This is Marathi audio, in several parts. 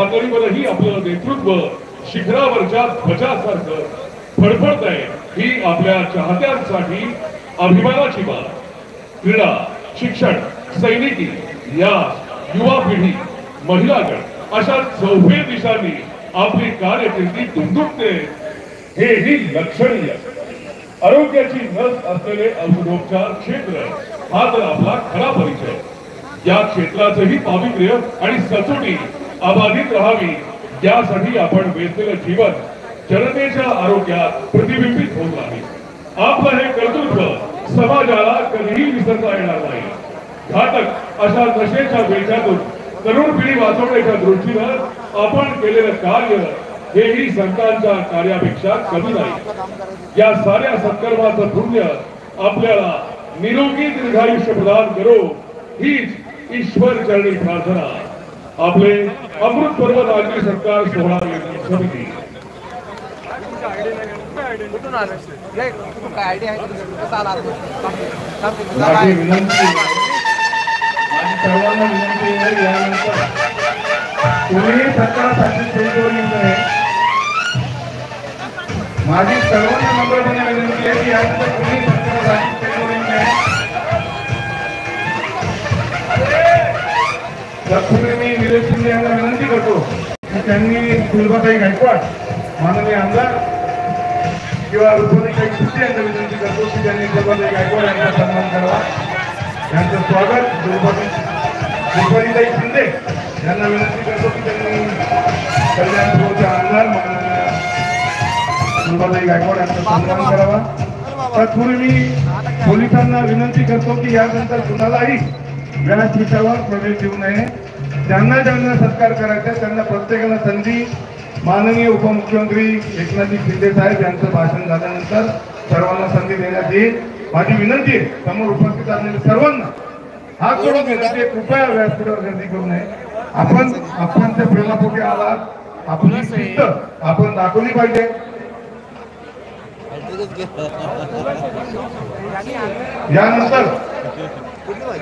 पातळीवरही आपलं नेतृत्व शिखरावरच्या ध्वजासारखं फडफडत आहे ही आपल्या चाहत्यांसाठी अभिमानाची बाब। क्रीडा, शिक्षण, सैनिकी, न्यास, युवा पिढी, महिला गट अशा 4 दिशांनी आपली कार्यकिर्दी दुमदुमते हेही लक्षणीय। आरोग्याची नस असलेले औषधोपचार क्षेत्र हा तर आपला खरा परिचय। या क्षेत्राचेही पावित्र्य आणि सचोटी अबाधित राहावी यासाठी आपण वेचलेलं जीवन जनतेच्या आरोग्यात प्रतिबिंबित होत आहे। आपलं हे कर्तृत्व समाजाला कधीही विसरता येणार नाही। घातक अशा नशेच्या वेगातून तरुण पिढी वाचवण्याच्या दृष्टीनं आपण केलेलं कार्य हेही संतांच्या कार्यापेक्षा कमी नाही। या साऱ्या सत्कर्माचं पुण्य आपल्याला निरोगी दीर्घायुष्य प्रदान करो हीच ईश्वर चरणी प्रार्थना। आपले अमृत पर्व नागरी सरकार सोहळा समिती। सर्वांना विनंती आहे यानंतर तुम्ही सरकारासाठी सेंटोरी आहे। माझी सर्वांना नम्रपणे विनंती आहे की यानंतर तुम्ही सरकारासाठी सेंटोरी आहे। तत्पूर्वी मी निलेश शिंदे यांना विनंती करतो की त्यांनी फुलबाताई गायकवाड माननीय आमदार किंवा रुपालीताई शिंदे यांना विनंती करतो की त्यांनी फुलबाताई गायकवाड यांचा सन्मान करावा। यांचं स्वागत रुपालीताई शिंदे यांना विनंती करतो की त्यांनी कल्याणपूरच्या आमदार माननीय फुलबाताई गायकवाड यांचा सन्मान करावा। तत्पूर्वी मी पोलिसांना विनंती करतो की यानंतर कुणालाही व्यासपीठावर प्रवेश देऊ नये। ज्यांना ज्यांना सत्कार करायचा त्यांना प्रत्येकाला संधी माननीय उपमुख्यमंत्री एकनाथ शिंदे साहेब यांचं भाषण झाल्यानंतर सर्वांना संधी देण्यात येईल। माझी विनंती आहे समोर उपस्थित असलेल्या सर्वांना हात जोडून विनंती कृपया व्यासपीठावर गर्दी करू नये। आपणच्या प्रेमापोटी आलात आपली शिस्त आपण दाखवली पाहिजे। यानंतर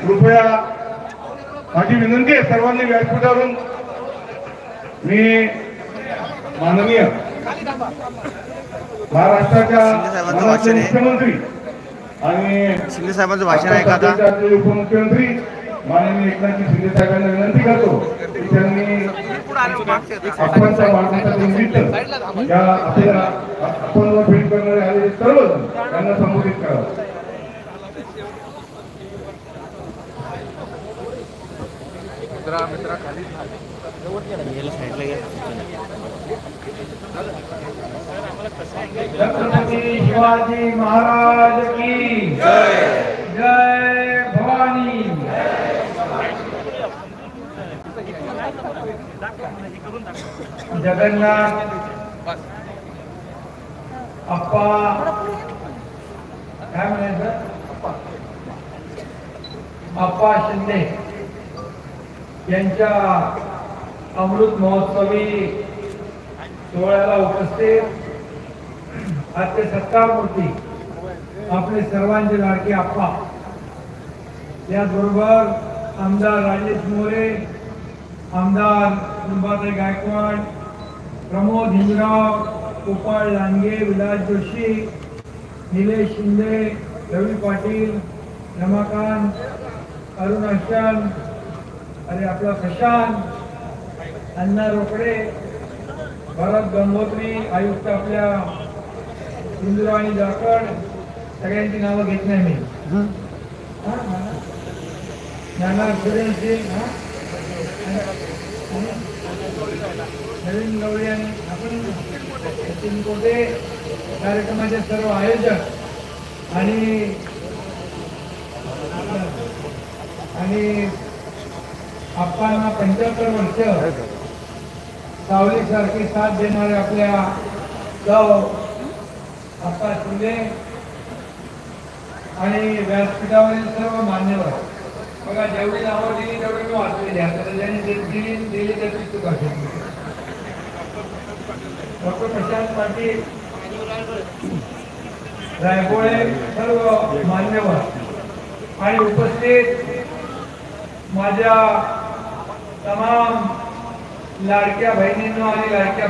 कृपया माझी विनंती आहे सर्वांनी व्यासपीठावरून मी माननीय महाराष्ट्राच्या मुख्यमंत्री आणि शिंदे साहेबांचं भाषण आहे का उपमुख्यमंत्री माननीय एकनाथ शिंदे साहेबांना विनंती करतो की त्यांनी आपणच्या वाढदिवसाच्या निमित्त या आपल्याला आपण भेट करणारे आलेले सर्व त्यांना संबोधित करावं। छत्रपती शिवाजी महाराज की जय। जय भवानी। जगन्नाथ अप्पा काय म्हणायचं अप्पा शिंदे यांच्या अमृत महोत्सवी सोहळ्याला उपस्थित आजचे सत्कारमूर्ती आपले सर्वांचे लाडके आप्पा, त्याचबरोबर आमदार राजेश मोरे, आमदार फुलबाताई गायकवाड, प्रमोद हिंगराव, गोपाळ लांडगे, विलास जोशी, निलेश शिंदे, रवी पाटील, रमाकांत, अरुण आश्रम, अरे आपला प्रशांत, अण्णा रोकडे, भरत गंगोत्री, आयुक्त आपल्या इंदुराणी जाखड, सगळ्यांची नावं घेत नाही मी। नाना सुरेश सिंग, नवीन गवळी आणि आपण सचिन कोटे, कार्यक्रमाचे सर्व आयोजक आणि आपल्याला 75 वर्ष सावलीसारखी साथ देणारे आपल्या गाव आप्पा शिंदे आणि व्यासपीठावरील सर्व मान्यवर बघा, जेवढी नावं दिली तेवढी मी वाचलेली आहे, ज्यांनी दिली त्याची चूक असेल। डॉक्टर प्रशांत पाटील, रायगोळे, सर्व मान्यवर आणि उपस्थित माझ्या तमाम लाडक्या बहिणींनो आणि लाडक्या